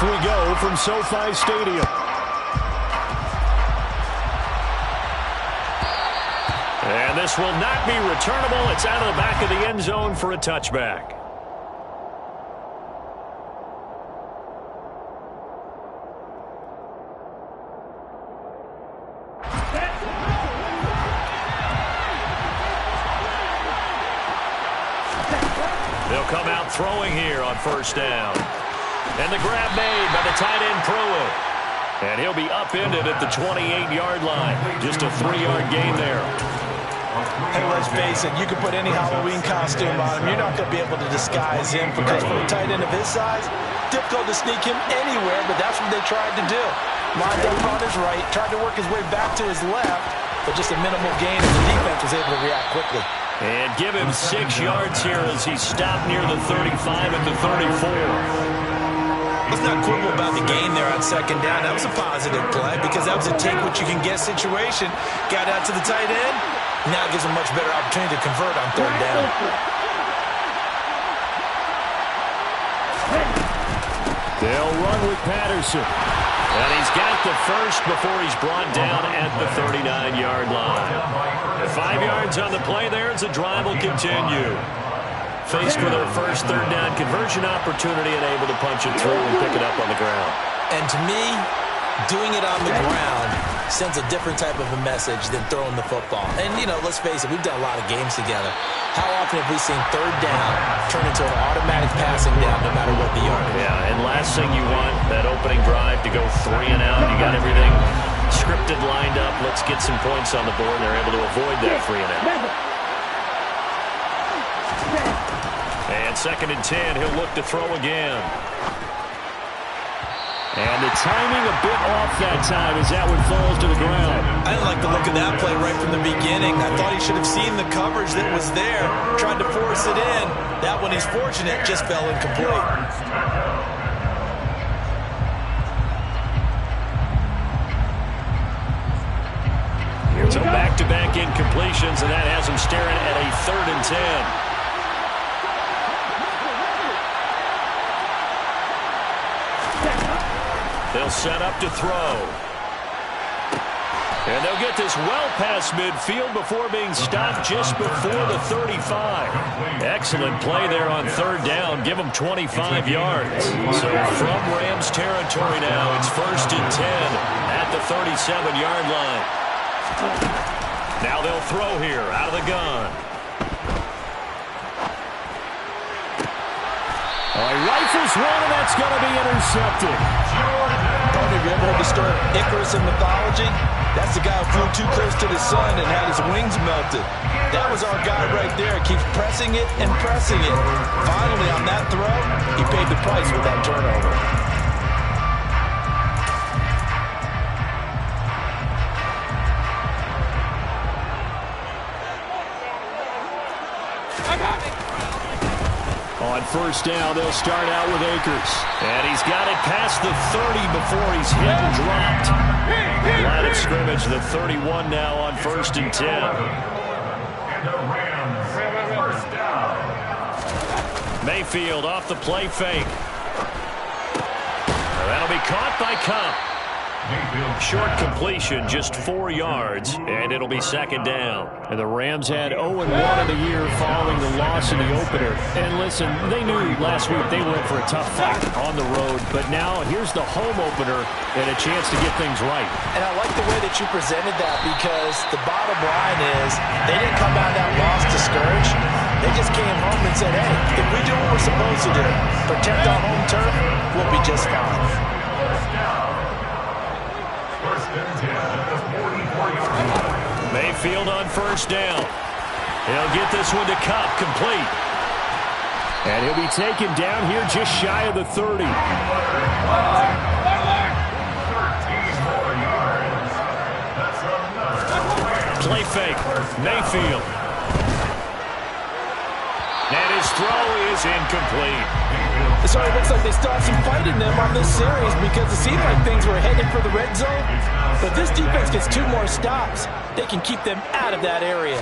we go from SoFi Stadium. And this will not be returnable. It's out of the back of the end zone for a touchback. They'll come out throwing here on first down. And the grab made by the tight end Pruitt. And he'll be upended at the 28-yard line. Just a 3-yard gain there. Hey, let's face it, you can put any Halloween costume on him. You're not going to be able to disguise him because for a tight end of his size, difficult to sneak him anywhere, but that's what they tried to do. Lined up on his right, tried to work his way back to his left, but just a minimal gain, and the defense was able to react quickly. And give him 6 yards here as he stopped near the 35 at the 34. Let's not quibble about the gain there on second down. That was a positive play because that was a take-what-you-can-get situation. Got out to the tight end. Now gives him a much better opportunity to convert on third down. They'll run with Patterson. And he's got the first before he's brought down at the 39-yard line. 5 yards on the play there as the drive will continue. Faced with their first third down conversion opportunity and able to punch it through and pick it up on the ground. And to me, doing it on the ground sends a different type of a message than throwing the football. And, you know, let's face it, we've done a lot of games together. How often have we seen third down turn into an automatic passing down no matter what the yard is? Yeah, and last thing you want, that opening drive to go 3 and out. You got everything scripted, lined up. Let's get some points on the board. They're able to avoid that 3 and out. And 2nd and 10, he'll look to throw again. And the timing a bit off that time as that one falls to the ground. I didn't like the look of that play right from the beginning. I thought he should have seen the coverage that was there, tried to force it in. That one, he's fortunate, just fell incomplete. So back-to-back incompletions, and that has him staring at a 3rd and 10. They'll set up to throw. And they'll get this well past midfield before being stopped just before the 35. Excellent play there on third down. Give them 25 yards. So from Rams territory now, it's 1st and 10 at the 37-yard line. Now they'll throw here out of the gun. Rifles one, and that's going to be intercepted. Have you ever heard the story of Icarus in mythology? That's the guy who flew too close to the sun and had his wings melted. That was our guy right there. Keeps pressing it and pressing it. Finally, on that throw, he paid the price with that turnover. On first down, they'll start out with Akers. And he's got it past the 30 before he's hit and dropped. Line of scrimmage, the 31 now on 1st and 10. Mayfield off the play fake. That'll be caught by Cup. Short completion, just 4 yards, and it'll be 2nd down. And the Rams had 0-1 in the year following the loss in the opener. And listen, they knew last week they went for a tough fight on the road, but now here's the home opener and a chance to get things right. And I like the way that you presented that because the bottom line is they didn't come out of that loss discouraged. They just came home and said, hey, if we do what we're supposed to do, protect our home turf, we'll be just fine. Mayfield on first down. He'll get this one to Cup, complete. And he'll be taken down here just shy of the 30. Play fake, Mayfield. And his throw is incomplete. So it looks like they still have some fight in them on this series because it seemed like things were headed for the red zone. But this defense gets 2 more stops. They can keep them out of that area.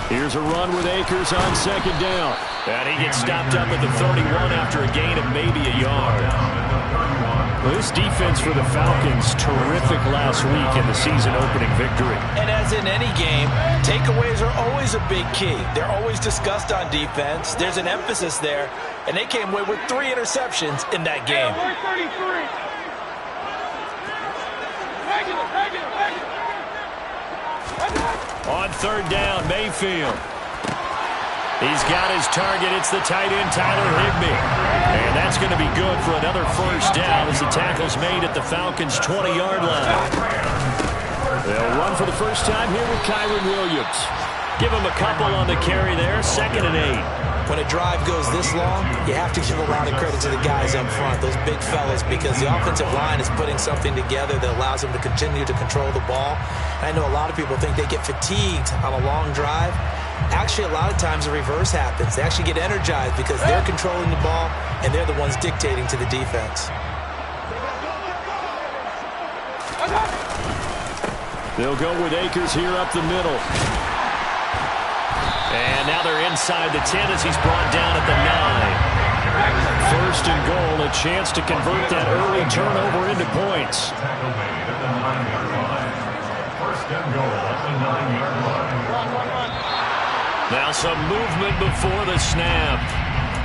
Here's a run with Akers on second down. And he gets stopped up at the 31 after a gain of maybe a yard. Well, this defense for the Falcons, terrific last week in the season-opening victory. And as in any game, takeaways are always a big key. They're always discussed on defense. There's an emphasis there, and they came away with 3 interceptions in that game. On third down, Mayfield. He's got his target. It's the tight end, Tyler Higbee. And that's going to be good for another first down as the tackle's made at the Falcons' 20-yard line. They'll run for the first time here with Kyron Williams. Give him a couple on the carry there, 2nd and 8. When a drive goes this long, you have to give a lot of credit to the guys up front, those big fellas, because the offensive line is putting something together that allows them to continue to control the ball. I know a lot of people think they get fatigued on a long drive. Actually, a lot of times the reverse happens. They actually get energized because they're controlling the ball, and they're the ones dictating to the defense. They'll go with Akers here up the middle. And now they're inside the 10 as he's brought down at the 9. First and goal, a chance to convert that early turnover into points. First and goal at the 9-yard line. Now some movement before the snap.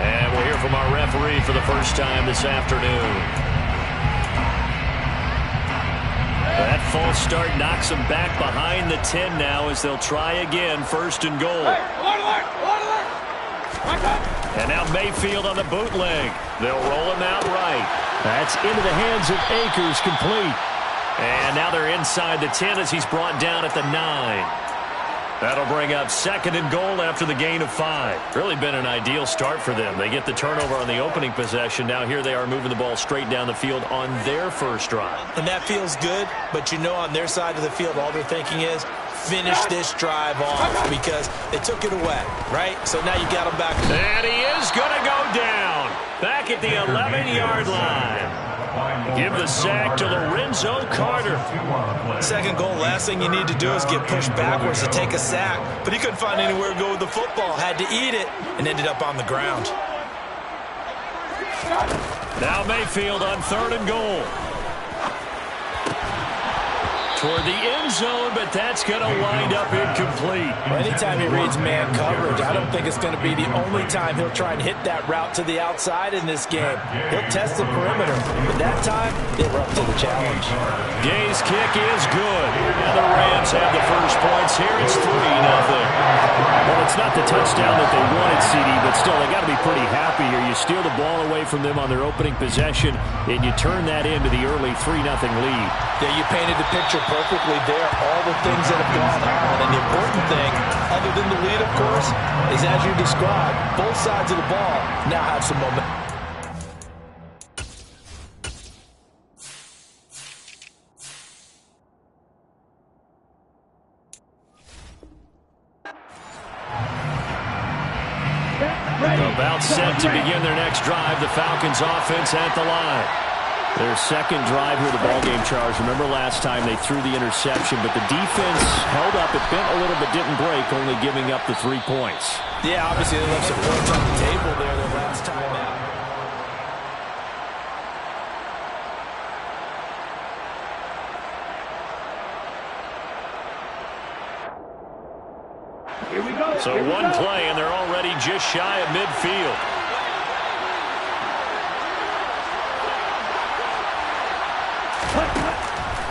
And we'll hear from our referee for the first time this afternoon. That false start knocks them back behind the 10 now as they'll try again, first and goal. And now Mayfield on the bootleg. They'll roll him out right. That's into the hands of Akers, complete. And now they're inside the 10 as he's brought down at the 9. That'll bring up 2nd and goal after the gain of 5. Really been an ideal start for them. They get the turnover on the opening possession. Now here they are moving the ball straight down the field on their first drive. And that feels good, but you know on their side of the field all they're thinking is finish this drive off because they took it away, right? So now you got them back. And he is going to go down. Back at the 11-yard line. Give the sack to Lorenzo Carter. Second goal, last thing you need to do is get pushed backwards to take a sack. But he couldn't find anywhere to go with the football. Had to eat it and ended up on the ground. Now Mayfield on 3rd and goal. Toward the end zone, but that's going to wind up incomplete. Well, anytime he reads man coverage, I don't think it's going to be the only time he'll try and hit that route to the outside in this game. He'll test the perimeter, but that time, they were up to the challenge. Gay's kick is good. And the Rams have the first points here. It's 3-0. Well, it's not the touchdown that they wanted, CD, but still, they got to be pretty happy here. You steal the ball away from them on their opening possession, and you turn that into the early 3-0 lead. Yeah, you painted the picture perfectly there, all the things that have gone on. And the important thing, other than the lead, of course, is as you described, both sides of the ball now have some momentum. About set to begin their next drive, the Falcons offense at the line. Their second drive here of the ballgame, Charles. Remember last time they threw the interception, but the defense held up. It bent a little but didn't break, only giving up the 3 points. Yeah, obviously they left some points on the table there the last time out. Here we go. So one play, and they're already just shy of midfield.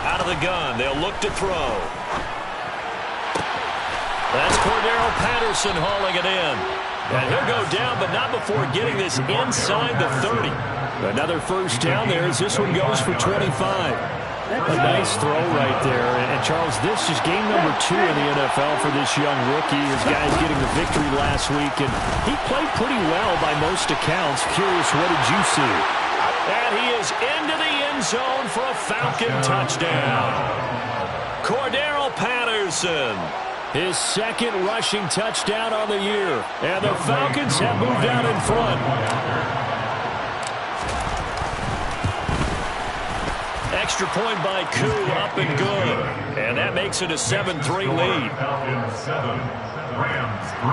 Out of the gun, they'll look to throw. That's Cordero Patterson hauling it in. And he'll go down, but not before getting this inside the 30. Another first down there as this one goes for 25. A nice throw right there. And Charles, this is game number 2 in the NFL for this young rookie. His guys getting the victory last week, and he played pretty well by most accounts. Curious, what did you see? And he is into the end zone for a Falcon touchdown. Cordero Patterson, his second rushing touchdown on the year. And the Falcons have moved out in front. Extra point by Koo, up and good. And that makes it a 7-3 lead. Rams 3.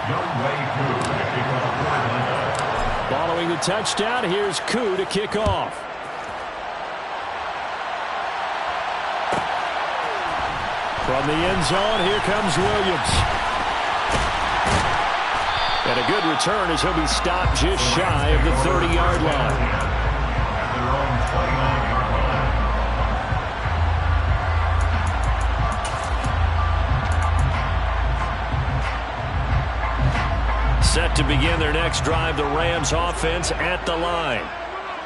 Young Wei Koo to kick off for Atlanta. Following the touchdown, here's Koo to kick off. From the end zone, here comes Williams. And a good return as he'll be stopped just shy of the 30-yard line. At their own 29-yard line. Set to begin their next drive, the Rams offense at the line.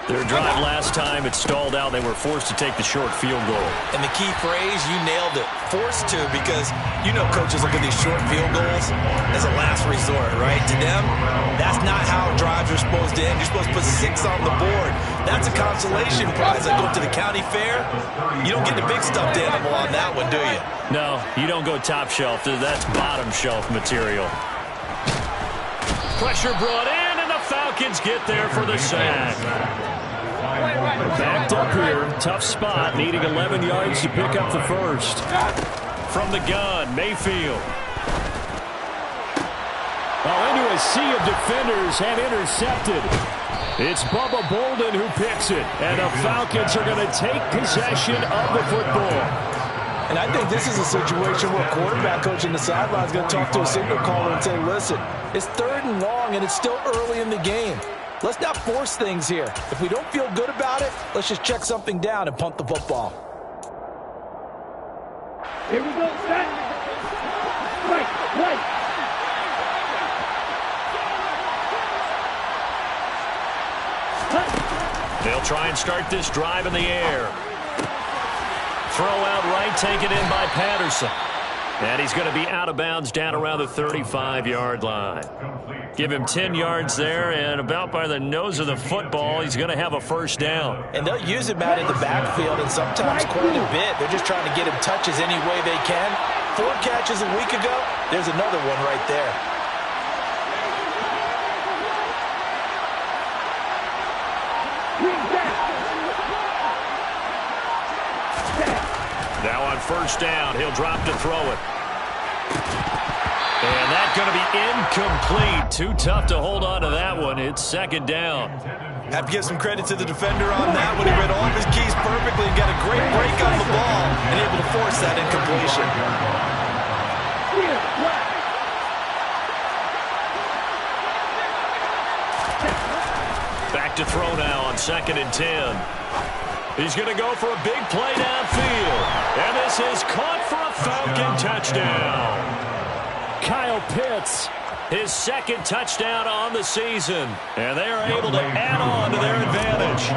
Their drive last time, it stalled out. They were forced to take the short field goal. And the key phrase, you nailed it, forced to, because you know coaches look at these short field goals as a last resort, right? To them, that's not how drives are supposed to end. You're supposed to put 6 on the board. That's a consolation prize. Like going to the county fair, you don't get the big stuffed animal on that one, do you? No, you don't go top shelf. That's bottom shelf material. Pressure brought in, and the Falcons get there for the sack. Backed up here, tough spot, needing 11 yards to pick up the first. From the gun, Mayfield. Into a sea of defenders and intercepted. It's Bubba Bolden who picks it, and the Falcons are going to take possession of the football. And I think this is a situation where quarterback coach in the sideline is going to talk to a signal caller and say, listen, it's 3rd and long, and it's still early in the game. Let's not force things here. If we don't feel good about it, let's just check something down and punt the football. Here we go, set. Right. They'll try and start this drive in the air. Throw out right, taken in by Patterson. And he's going to be out of bounds down around the 35-yard line. Give him 10 yards there, and about by the nose of the football, he's going to have a first down. And they'll use him out in the backfield, and sometimes quite a bit. They're just trying to get him touches any way they can. 4 catches a week ago, there's another one right there. Now on first down, he'll drop to throw it. And that's going to be incomplete. Too tough to hold on to that one. It's 2nd down. Have to give some credit to the defender on that one. He read all of his keys perfectly and got a great break on the ball and able to force that incompletion. Back to throw now on 2nd and 10. He's going to go for a big play downfield. And this is caught for a Falcon touchdown. Kyle Pitts, his 2nd touchdown on the season. And they are able to add on to their advantage.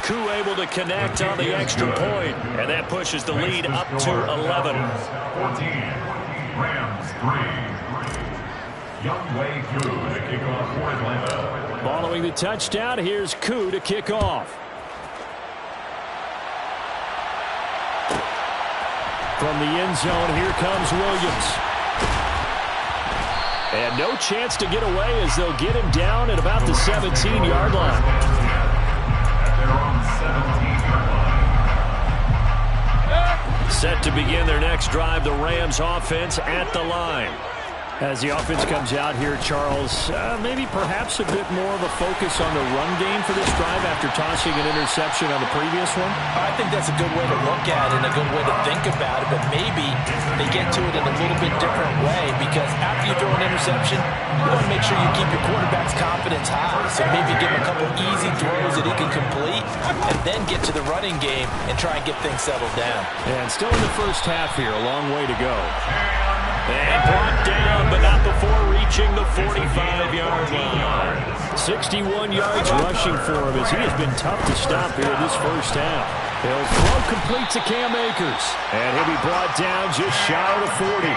Koo able to connect on the extra point. And that pushes the lead up to 11. 14. Rams 3. Young Wei Koo to kick off for Atlanta. Following the touchdown, here's Koo to kick off. From the end zone, here comes Williams. And no chance to get away as they'll get him down at about the 17-yard line. At their own 17-yard line. Set to begin their next drive, the Rams offense at the line. As the offense comes out here, Charles, maybe perhaps a bit more of a focus on the run game for this drive after tossing an interception on the previous one? I think that's a good way to look at it and a good way to think about it, but maybe they get to it in a little bit different way, because after you throw an interception, you want to make sure you keep your quarterback's confidence high. So maybe give him a couple easy throws that he can complete and then get to the running game and try and get things settled down. And still in the first half here, a long way to go. And brought down, but not before reaching the 45-yard line. 61 yards rushing for him as he has been tough to stop here this first half. He'll throw complete to Cam Akers. And he'll be brought down just shy of the 40.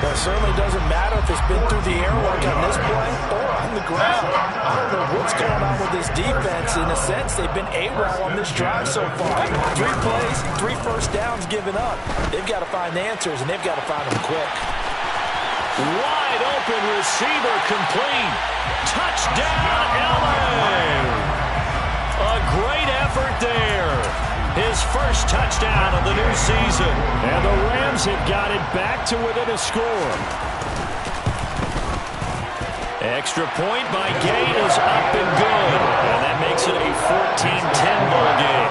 Well, it certainly doesn't matter if it's been through the air like on this play or on the ground. I don't know what's going on with this defense. In a sense, they've been AWOL on this drive so far. 3 plays, 3 first downs given up. They've got to find answers, and they've got to find them quick. Wide open receiver complete. Touchdown, LA. A great effort there. His first touchdown of the new season. And the Rams have got it back to within a score. Extra point by Gay is up and good. And that makes it a 14-10 ball game.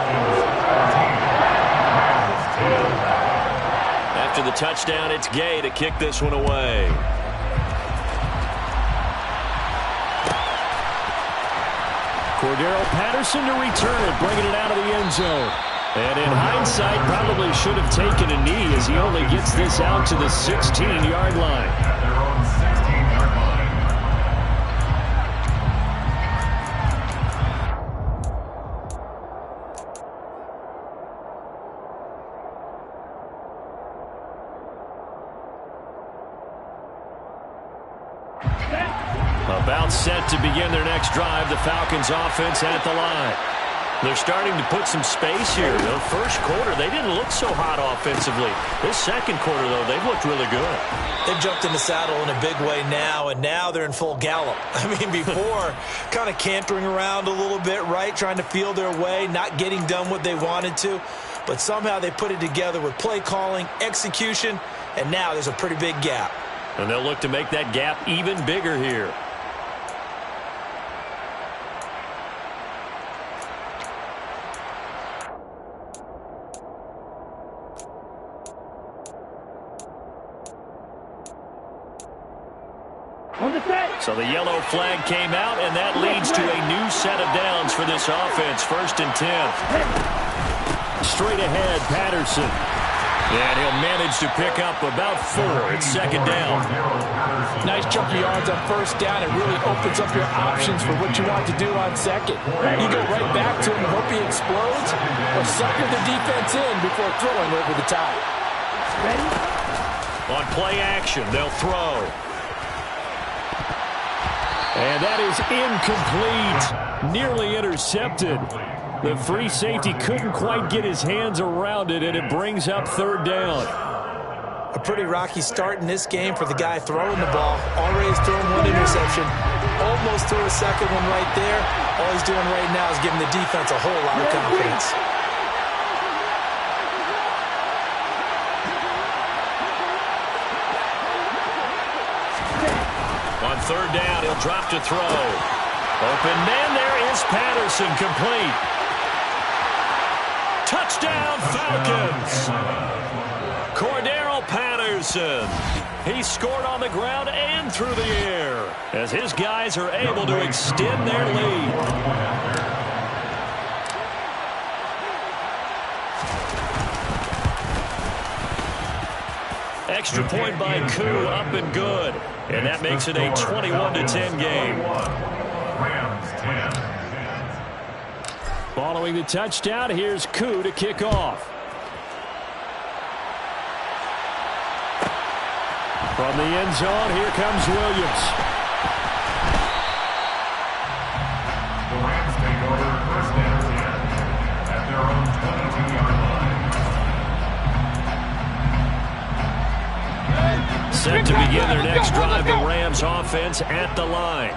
After the touchdown, it's Gay to kick this one away. Cordero Patterson to return it, bringing it out of the end zone. And in hindsight, probably should have taken a knee as he only gets this out to the 16-yard line. At their own 16-yard line. About set to begin their next drive, the Falcons offense at the line. They're starting to put some space here. The first quarter, they didn't look so hot offensively. This second quarter, though, they've looked really good. They've jumped in the saddle in a big way now, and now they're in full gallop. I mean, before, kind of cantering around a little bit, right, trying to feel their way, not getting done what they wanted to. But somehow they put it together with play calling, execution, and now there's a pretty big gap. And they'll look to make that gap even bigger here. So the yellow flag came out, and that leads to a new set of downs for this offense. 1st and 10. Straight ahead, Patterson. And he'll manage to pick up about 4. It's 2nd down. Nice chunk of yards on 1st down. It really opens up your options for what you want to do on 2nd. You go right back to him and hope he explodes, or sucker the defense in before throwing over the top. Ready? On play action, they'll throw. And that is incomplete. Nearly intercepted. The free safety couldn't quite get his hands around it, and it brings up 3rd down. A pretty rocky start in this game for the guy throwing the ball. Already has thrown 1 interception. Almost threw a 2nd one right there. All he's doing right now is giving the defense a whole lot of confidence. On 3rd down, he'll drop to throw. Open man, there is Patterson, complete. Touchdown, Falcons! Cordero Patterson. He scored on the ground and through the air as his guys are able to extend their lead. Extra point by Koo, up and good. And that makes it a 21-10 game. Rams 10. Following the touchdown, here's Koo to kick off. From the end zone, here comes Williams. The Rams take over 1st and 10 at their own 22-yard line. Set to begin their next drive, the Rams offense at the line.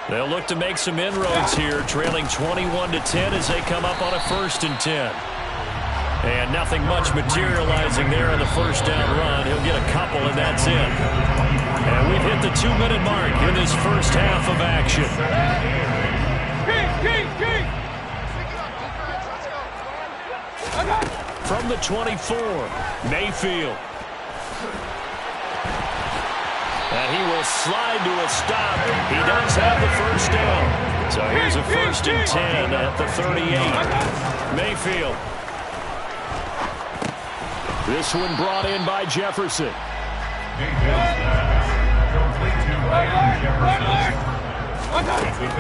They'll look to make some inroads here, trailing 21-10 as they come up on a 1st and 10. And nothing much materializing there on the 1st down run. He'll get a couple, and that's it. And we've hit the 2-minute mark in this first half of action. From the 24, Mayfield. And he will slide to a stop. He does have the 1st down. So here's a 1st and 10 at the 38. Mayfield. This one brought in by Jefferson.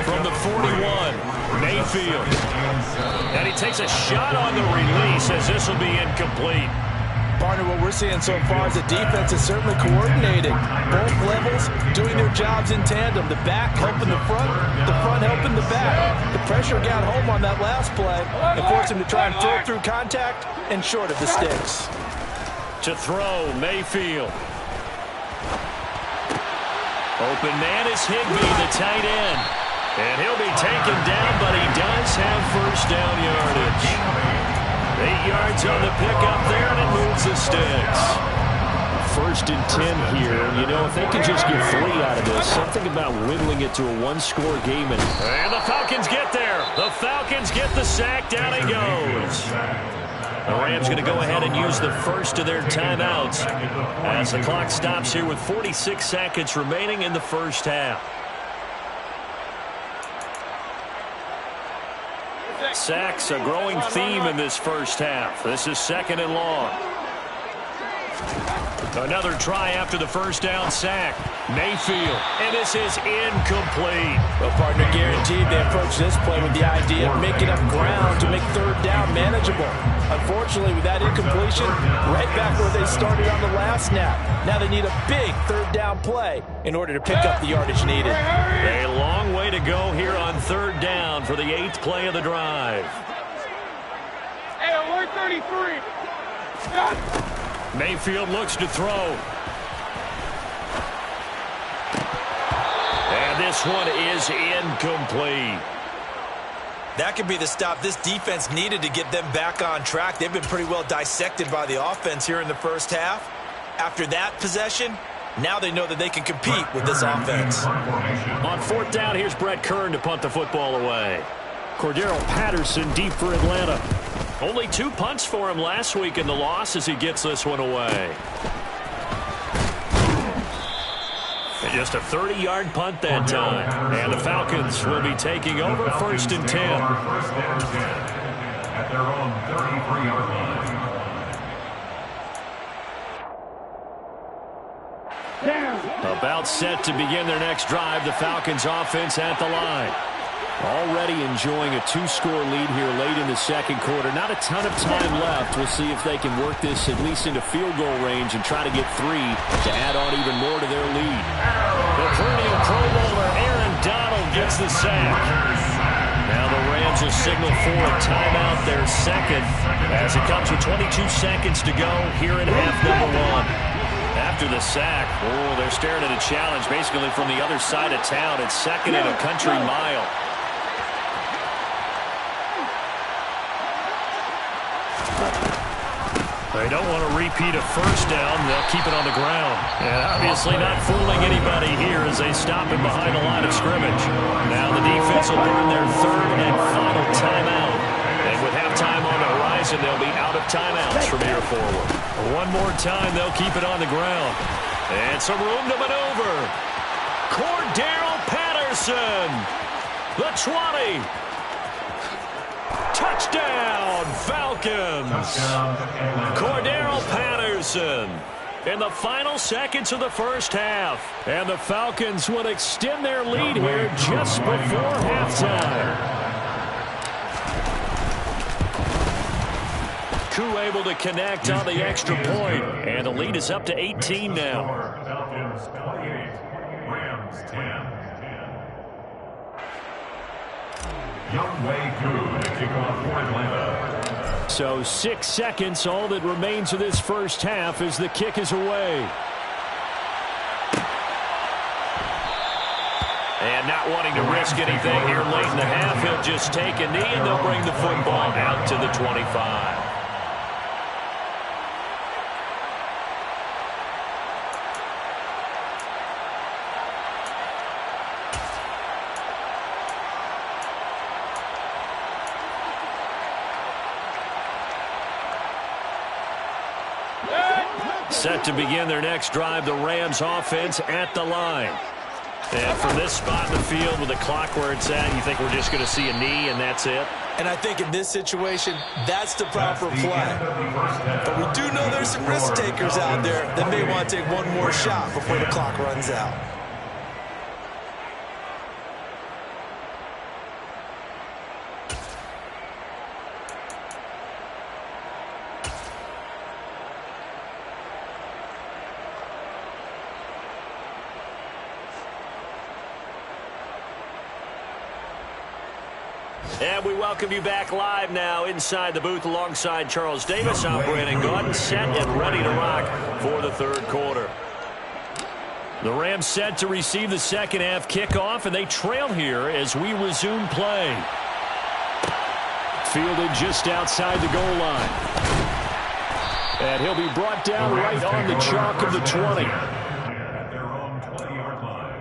From the 41, Mayfield. And he takes a shot on the release as this will be incomplete. Partner, what we're seeing so far is the defense is certainly coordinated. Both levels doing their jobs in tandem. The back helping the front helping the back. The pressure got home on that last play and forced him to try and throw through contact and short of the sticks. To throw, Mayfield. Open man is Higbee, the tight end. And he'll be taken down, but he does have 1st down yardage. 8 yards on the pickup there, and it moves the sticks. 1st and 10 here. You know, if they can just get 3 out of this, something about whittling it to a one-score game. And the Falcons get there. The Falcons get the sack. Down he goes. The Rams going to go ahead and use the first of their timeouts as the clock stops here with 46 seconds remaining in the first half. Sacks, a growing theme in this first half. This is 2nd and long. Another try after the first down sack. Mayfield, and this is incomplete. Well, partner, guaranteed they approach this play with the idea of making up ground to make 3rd down manageable. Unfortunately, with that incompletion, right back where they started on the last snap. Now they need a big 3rd down play in order to pick up the yardage needed. A long way to go here on 3rd down for the 8th play of the drive. Hey, alert 33. Mayfield looks to throw. And this one is incomplete. That could be the stop this defense needed to get them back on track. They've been pretty well dissected by the offense here in the first half. After that possession, now they know that they can compete with this offense. On 4th down, here's Brett Kern to punt the football away. Cordero Patterson deep for Atlanta. Only 2 punts for him last week in the loss as he gets this one away. And just a 30-yard punt that time. And the Falcons will be taking over 1st and 10. At their own 33-yard line. About set to begin their next drive. The Falcons offense at the line. Already enjoying a 2-score lead here late in the 2nd quarter. Not a ton of time left. We'll see if they can work this at least into field goal range and try to get 3 to add on even more to their lead. The perennial Pro Bowler Aaron Donald gets the sack. Now the Rams will signal for a timeout, their 2nd, as it comes with 22 seconds to go here in half number 1. After the sack, they're staring at a challenge basically from the other side of town. It's 2nd and a country mile. They don't want to repeat a first down. They'll keep it on the ground. And obviously not fooling anybody here as they stop him behind the line of scrimmage. Now the defense will burn their 3rd and final timeout. And with halftime on the horizon, they'll be out of timeouts from here forward. One more time, they'll keep it on the ground. And some room to maneuver. Cordero Patterson. The 20. Touchdown, Falcons. Cordero Patterson in the final seconds of the first half. And the Falcons would extend their lead here just before halftime. Koo able to connect on the extra point. And the lead is up to 18 now. Falcons 28, Rams 10. Young Wei Koo to kick off for Atlanta. So 6 seconds, all that remains of this first half as the kick is away. And not wanting to risk anything here late in the half, he'll just take a knee and they'll bring the football out to the 25. Set to begin their next drive, the Rams offense at the line. And from this spot in the field with the clock where it's at, you think we're just going to see a knee and that's it? And I think in this situation, that's the proper play. But we do know there's some risk takers out there that may want to take one more shot before the clock runs out. And we welcome you back live now inside the booth alongside Charles Davis. I'm Brandon Gaudin, set and ready to rock for the 3rd quarter. The Rams set to receive the second half kickoff, and they trail here as we resume play. Fielded just outside the goal line. And he'll be brought down right on the chalk of the 20. At their own 20-yard line.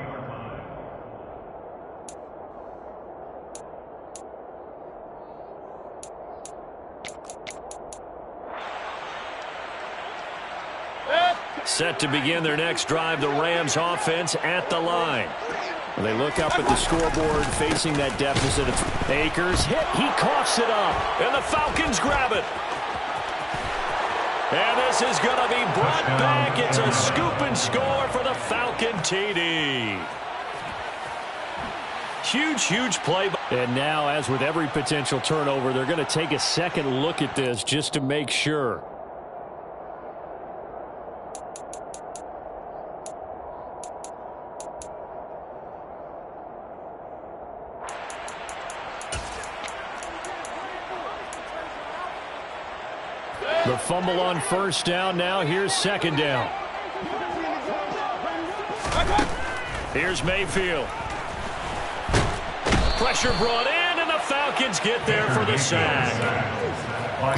Set to begin their next drive, the Rams offense at the line. They look up at the scoreboard facing that deficit. Akers hit. He coughs it up. And the Falcons grab it. And this is going to be brought back. It's a scoop and score for the Falcon TD. Huge, huge play. And now, as with every potential turnover, they're going to take a second look at this just to make sure. The fumble on first down. Now here's second down. Here's Mayfield. Pressure brought in, and the Falcons get there for the sack.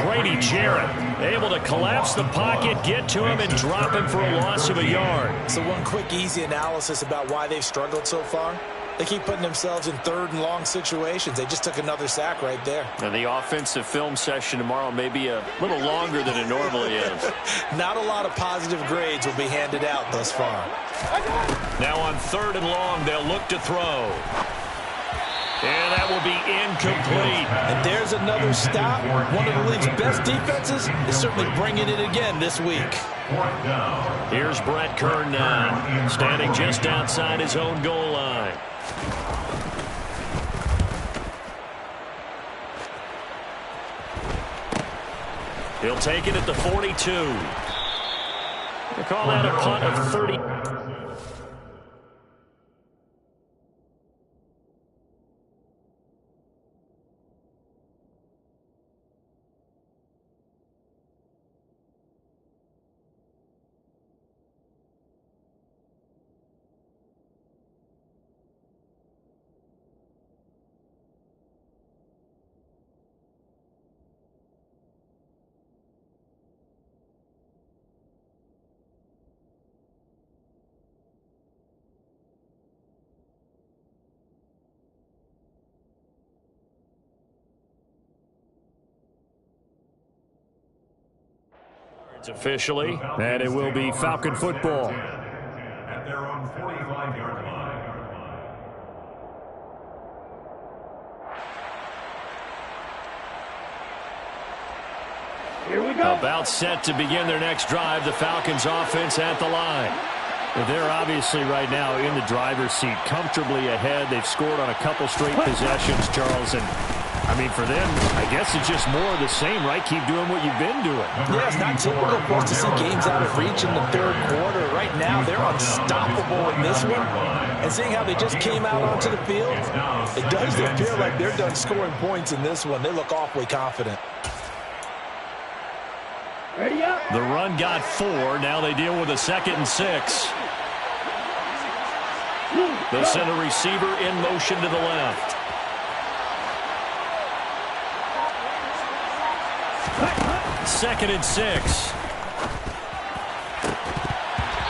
Grady Jarrett able to collapse the pocket, get to him, and drop him for a loss of a yard. So one quick, easy analysis about why they've struggled so far. They keep putting themselves in third and long situations. They just took another sack right there. And the offensive film session tomorrow may be a little longer than it normally is. Not a lot of positive grades will be handed out thus far. Now on third and long, they'll look to throw. And that will be incomplete. And there's another stop. One of the league's best defenses is certainly bringing it again this week. Here's Brett Kern now, standing just outside his own goal line. He'll take it at the 42. They call that a punt of 30. Officially, and it will be Falcon football. At their own 45-yard line. Here we go. About set to begin their next drive, the Falcons offense at the line. They're obviously right now in the driver's seat, comfortably ahead. They've scored on a couple straight possessions, Charles, and I mean, for them, I guess it's just more of the same, right? Keep doing what you've been doing. Yeah, it's not typical for us to see games out of reach in the third quarter. Right now, they're unstoppable in this one. And seeing how they just came out onto the field, it does appear like they're done scoring points in this one. They look awfully confident. Ready up. The run got 4. Now they deal with a 2nd and 6. They'll send a receiver in motion to the left. Second and 6.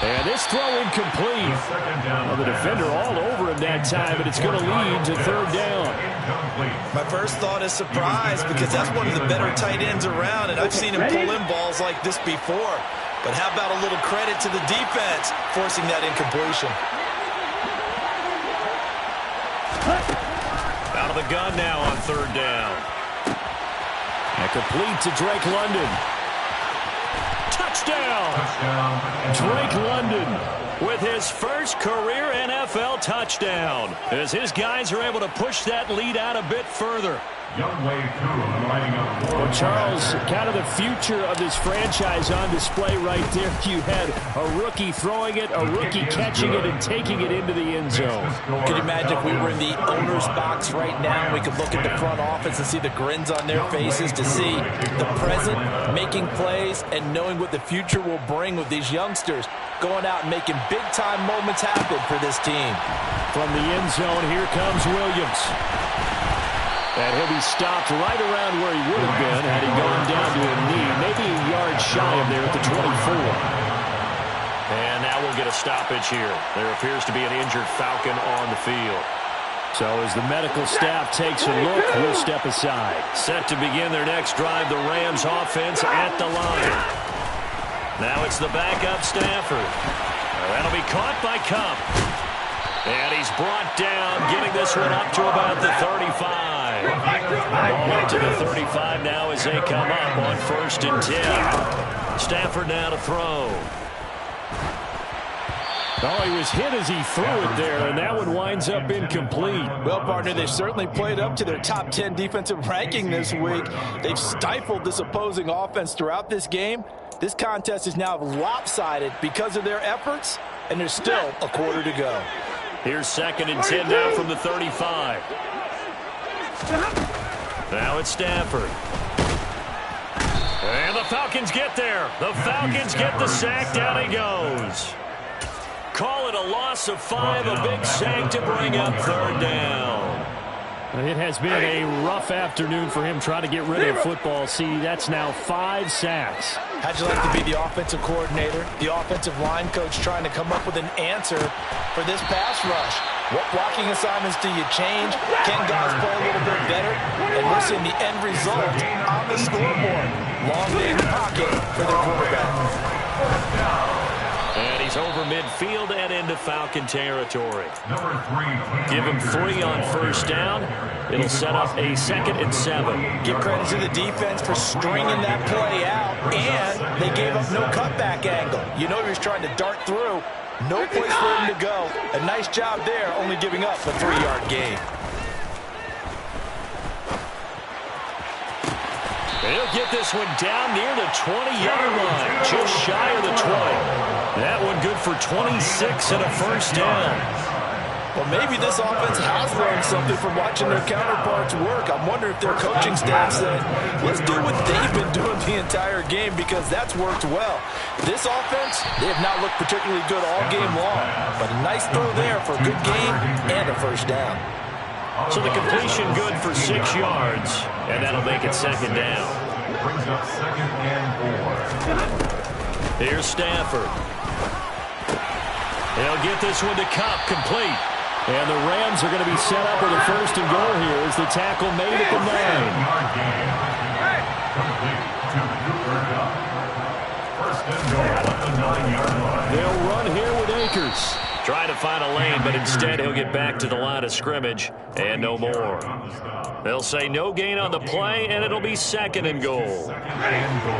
And this throw incomplete. Well, the defender all over him that time, but it's going to lead to third down. My first thought is surprise, because that's one of the better tight ends around, and I've seen him pull in balls like this before. But how about a little credit to the defense forcing that incompletion? Out of the gun now on third down. And complete to Drake London. Touchdown! Drake London with his first career NFL touchdown, as his guys are able to push that lead out a bit further. Well, Charles, kind of the future of this franchise on display right there. You had a rookie throwing it, a rookie catching it, and taking it into the end zone. Could you imagine if we were in the owner's box right now and we could look at the front office and see the grins on their faces, to see the present making plays and knowing what the future will bring with these youngsters going out and making big-time moments happen for this team. From the end zone, here comes Williams. And he'll be stopped right around where he would have been had he gone down to a knee, maybe a yard shy of there at the 24. And now we'll get a stoppage here. There appears to be an injured Falcon on the field. So as the medical staff takes a look, we'll step aside. Set to begin their next drive, the Rams offense at the line. Now it's the backup Stafford. That'll be caught by Cup. And he's brought down, getting this one up to about the 35. Ball up to the 35 now as they come up on 1st and 10. Stafford now to throw. Oh, he was hit as he threw it there, and that one winds up incomplete. Well, partner, they've certainly played up to their top 10 defensive ranking this week. They've stifled this opposing offense throughout this game. This contest is now lopsided because of their efforts, and there's still a quarter to go. Here's 2nd and 10 now from the 35. Now it's Stafford. And the Falcons get there. The Falcons get the sack. Down he goes. Call it a loss of 5, a big sack to bring up 3rd down. It has been a rough afternoon for him trying to get rid of the football. See, that's now 5 sacks. How'd you like to be the offensive coordinator, the offensive line coach trying to come up with an answer for this pass rush? What blocking assignments do you change? Can guys play a little bit better? And we're seeing the end result on the scoreboard. Long day in the pocket for the quarterback. And he's over midfield and into Falcon territory. Give him 3 on 1st down. It'll set up a 2nd and 7. Give credit to the defense for stringing that play out, and they gave up no cutback angle. You know he was trying to dart through. No place for him to go. A nice job there, only giving up a 3-yard gain. He'll get this one down near the 20-yard line, just shy of the 20. That one good for 26 and a 1st down. Well, maybe this offense has learned something from watching their counterparts work. I wonder if their coaching staff said, let's do what they've been doing the entire game, because that's worked well. This offense, they have not looked particularly good all game long, but a nice throw there for a good gain and a 1st down. So the completion good for 6 yards, and that'll make it 2nd down. Brings up 2nd and 4. Here's Stafford. He'll get this one to Cup, complete. And the Rams are going to be set up with a 1st and goal here as the tackle made at the 9. They'll run here with Akers. Try to find a lane, but instead he'll get back to the line of scrimmage and no more. They'll say no gain on the play, and it'll be 2nd and goal. 2nd and goal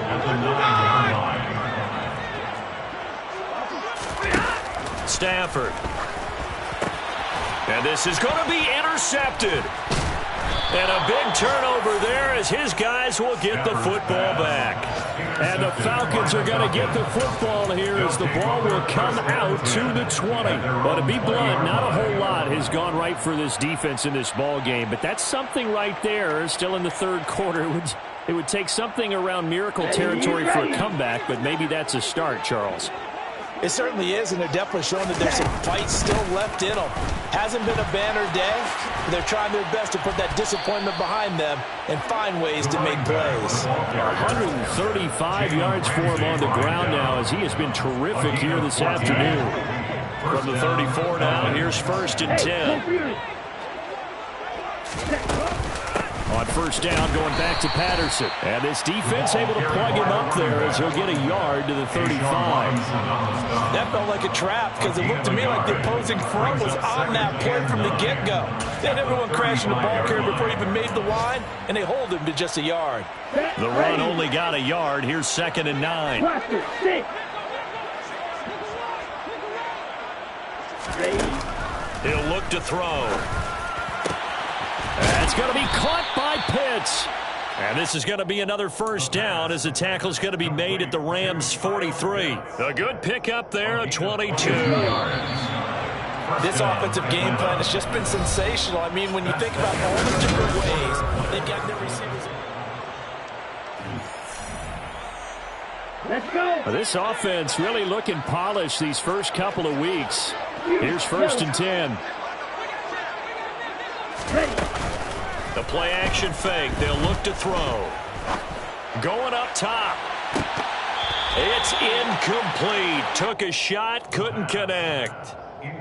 at the 9-yard line. Stafford. And this is going to be intercepted. And a big turnover there as his guys will get the football back. And the Falcons are going to get the football here as the ball will come out to the 20. But to be blunt, not a whole lot has gone right for this defense in this ball game. But that's something right there. Still in the 3rd quarter. It would take something around miracle territory for a comeback, but maybe that's a start, Charles. It certainly is, and they're definitely showing that there's some fight still left in them. Hasn't been a banner day, but they're trying their best to put that disappointment behind them and find ways to make plays. 135 yards for him on the ground now as he has been terrific here this afternoon. From the 34 now, here's 1st and 10. On 1st down, going back to Patterson. And this defense able to plug him up there as he'll get a yard to the 35. That felt like a trap because it looked to me like the opposing front was on that play from the get-go. They had everyone crashing the ball carrier before he even made the line, and they hold him to just a yard. The run only got a yard. Here's 2nd and 9. He'll look to throw. That's going to be caught by Pitts. And this is going to be another 1st down as the tackle's going to be made at the Rams' 43. A good pickup there, a 22. This offensive game plan has just been sensational. I mean, when you think about all the different ways they've got their receivers. Let's go. This offense really looking polished these first couple of weeks. Here's 1st and 10. play action fake. They'll look to throw. Going up top. It's incomplete. Took a shot, couldn't connect.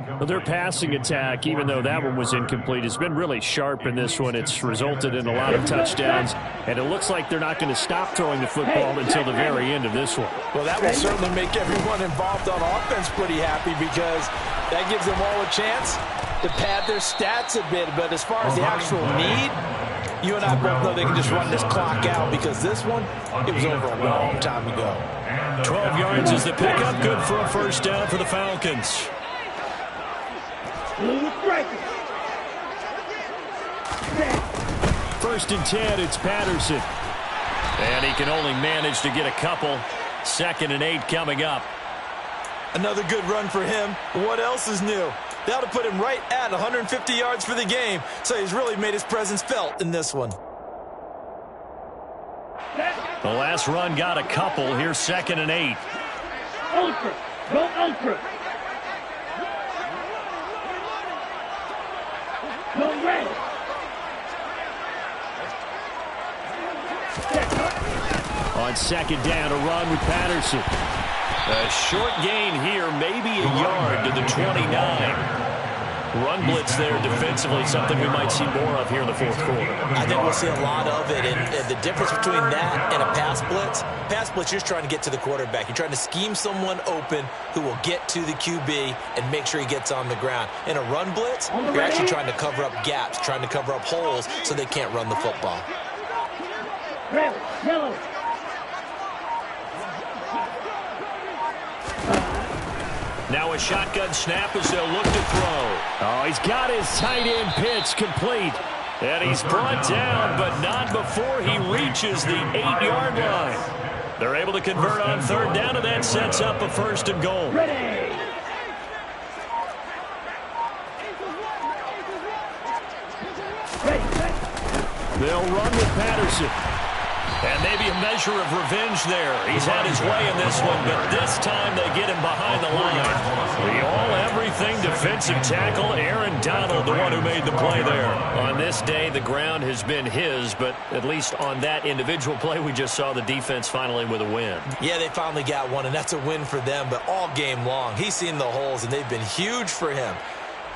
Well, their passing attack, even though that one was incomplete, has been really sharp in this one. It's resulted in a lot of touchdowns, and it looks like they're not going to stop throwing the football until the very end of this one. Well, that will certainly make everyone involved on offense pretty happy because that gives them all a chance to pad their stats a bit. But as far as the actual need, you and I both know they can just run this clock out because this one, it was over a long time ago. 12 yards is the pickup. Good for a first down for the Falcons. First and 10, it's Patterson. And he can only manage to get a couple. 2nd and 8 coming up. Another good run for him. What else is new? That'll put him right at 150 yards for the game. So he's really made his presence felt in this one. The last run got a couple. Here's 2nd and 8. Ultra. Go ultra. Go red. On 2nd down, a run with Patterson. A short gain here, maybe a yard to the 29. Run blitz there defensively, something we might see more of here in the 4th quarter. I think we'll see a lot of it, and the difference between that and a pass blitz, you're just trying to get to the quarterback. You're trying to scheme someone open who will get to the QB and make sure he gets on the ground. In a run blitz, you're actually trying to cover up gaps, trying to cover up holes so they can't run the football. Red, yellow. Now a shotgun snap as they'll look to throw. Oh, he's got his tight end pitch complete. And he's brought down, but not before he reaches the 8-yard line. They're able to convert on 3rd down, and that sets up a 1st and goal. Ready. They'll run with Patterson. And maybe a measure of revenge there. He's had his way in this one, but this time they get him behind the line. The all-everything defensive tackle, Aaron Donald, the one who made the play there. On this day, the ground has been his, but at least on that individual play, we just saw the defense finally with a win. Yeah, they finally got one, and that's a win for them, but all game long, he's seen the holes, and they've been huge for him.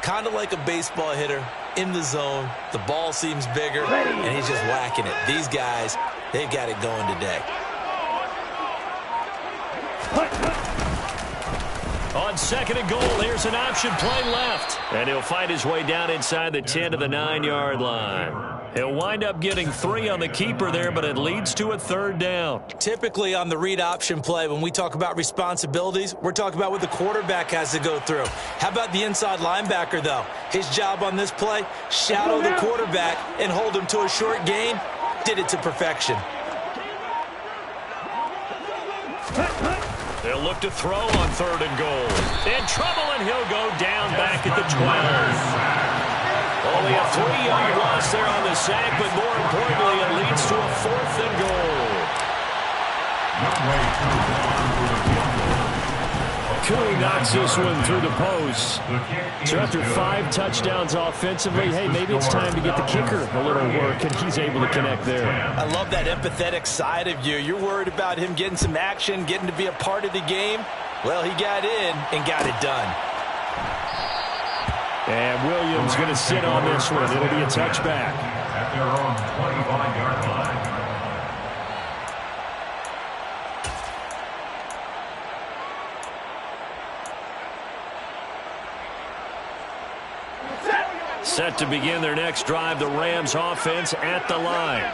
Kind of like a baseball hitter in the zone. The ball seems bigger, and he's just whacking it. These guys, they've got it going today. On 2nd and goal, here's an option play left. And he'll fight his way down inside the 10 to the 9-yard line. He'll wind up getting 3 on the keeper there, but it leads to a 3rd down. Typically on the read option play, when we talk about responsibilities, we're talking about what the quarterback has to go through. How about the inside linebacker, though? His job on this play, shadow the quarterback and hold him to a short gain. Did it to perfection. They'll look to throw on 3rd and goal. In trouble, and he'll go down back at the 12. Only a 3-yard loss there on the sack, but more importantly, it leads to a 4th and goal. Cooley knocks this one through the post. So after 5 touchdowns offensively, hey, maybe it's time to get the kicker a little work, and he's able to connect there. I love that empathetic side of you. You're worried about him getting some action, getting to be a part of the game. Well, he got in and got it done. And Williams going to sit on this one. It'll be a touchback. At their own 25-yard line. Set to begin their next drive, the Rams offense at the line.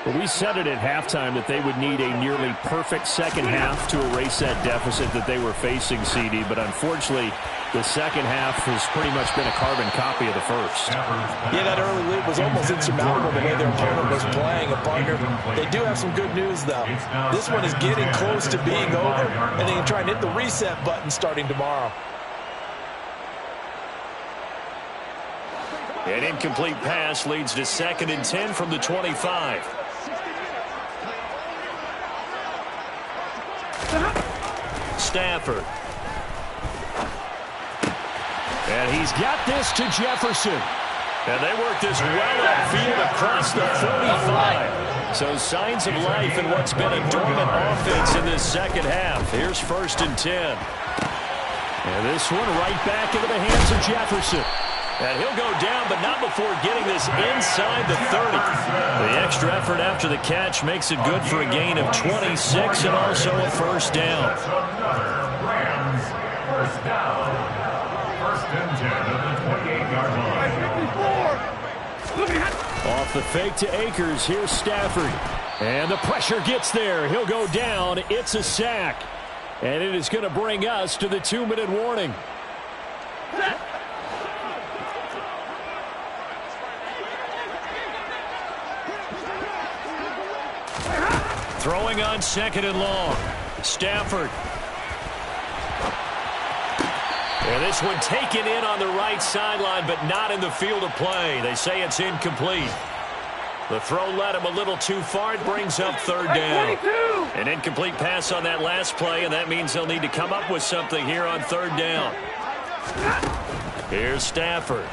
Well, we said it at halftime that they would need a nearly perfect second half to erase that deficit that they were facing, CD. But unfortunately, the second half has pretty much been a carbon copy of the first. Yeah, that early lead was almost insurmountable the way their opponent was playing. A partner, they do have some good news, though. This one is getting close to being over, and they can try and hit the reset button starting tomorrow. An incomplete pass leads to 2nd and 10 from the 25. Stafford. And he's got this to Jefferson. And they work this well upfield across the 45. So signs of life in what's been a dormant offense in this second half. Here's 1st and 10. And this one right back into the hands of Jefferson. And he'll go down, but not before getting this inside the 30. The extra effort after the catch makes it good for a gain of 26 and also a 1st down. Rams, 1st down. 1st and 10 at the 28-yard line. Off the fake to Akers. Here's Stafford. And the pressure gets there. He'll go down. It's a sack. And it is going to bring us to the 2-minute warning. Throwing on 2nd and long. Stafford. And this one taken in on the right sideline, but not in the field of play. They say it's incomplete. The throw led him a little too far. It brings up 3rd down. An incomplete pass on that last play, and that means they'll need to come up with something here on 3rd down. Here's Stafford.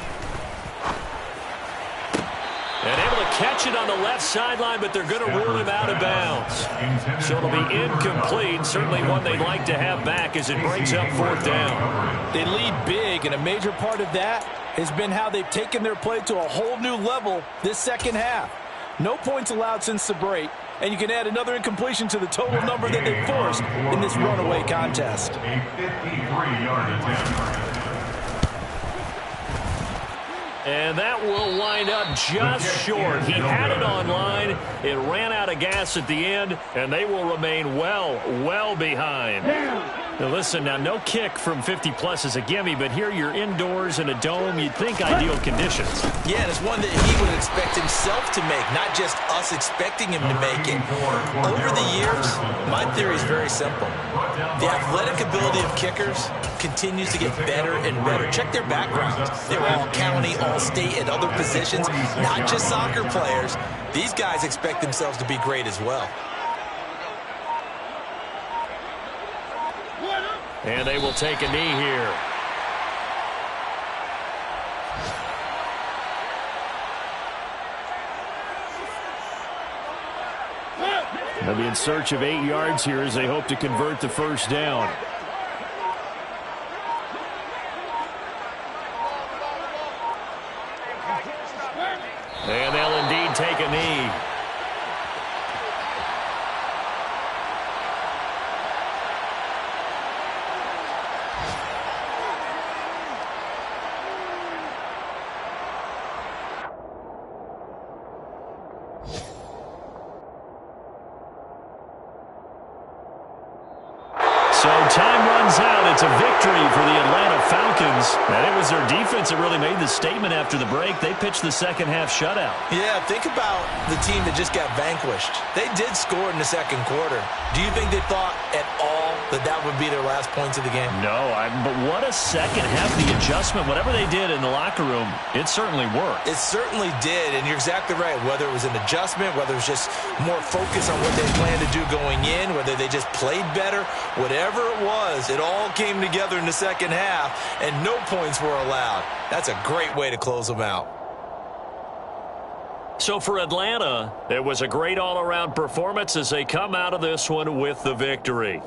And able to catch it on the left sideline, but they're going to rule him out of bounds. So it'll be incomplete. Certainly one they'd like to have back as it brings up 4th down. They lead big, and a major part of that has been how they've taken their play to a whole new level this second half. No points allowed since the break, and you can add another incompletion to the total number that they forced in this runaway contest. A 53-yard attempt. And that will wind up just short. He had it on line. It ran out of gas at the end, and they will remain well behind. Now listen, no kick from 50-plus is a gimme, but here you're indoors in a dome. You'd think ideal conditions. Yeah, and it's one that he would expect himself to make, not just us expecting him to make it. Over the years, my theory is very simple. The athletic ability of kickers continues to get better and better. Check their backgrounds. They're all county, all state, and other positions, not just soccer players. These guys expect themselves to be great as well. And they will take a knee here. They'll be in search of 8 yards here as they hope to convert the 1st down. And they'll indeed take a knee. So time runs out. It's a victory for the Atlanta Falcons. And it was their defense that really made the statement after the break. They pitched the second half shutout. Yeah, think about the team that just got vanquished. They did score in the second quarter. Do you think they thought at all that that would be their last points of the game? No, but what a second half. The adjustment, whatever they did in the locker room, it certainly worked. It certainly did, and you're exactly right. Whether it was an adjustment, whether it was just more focus on what they planned to do going in, whether they just played better, whatever it was, it all came together in the second half, and no points were allowed. That's a great way to close them out. So for Atlanta, it was a great all-around performance as they come out of this one with the victory.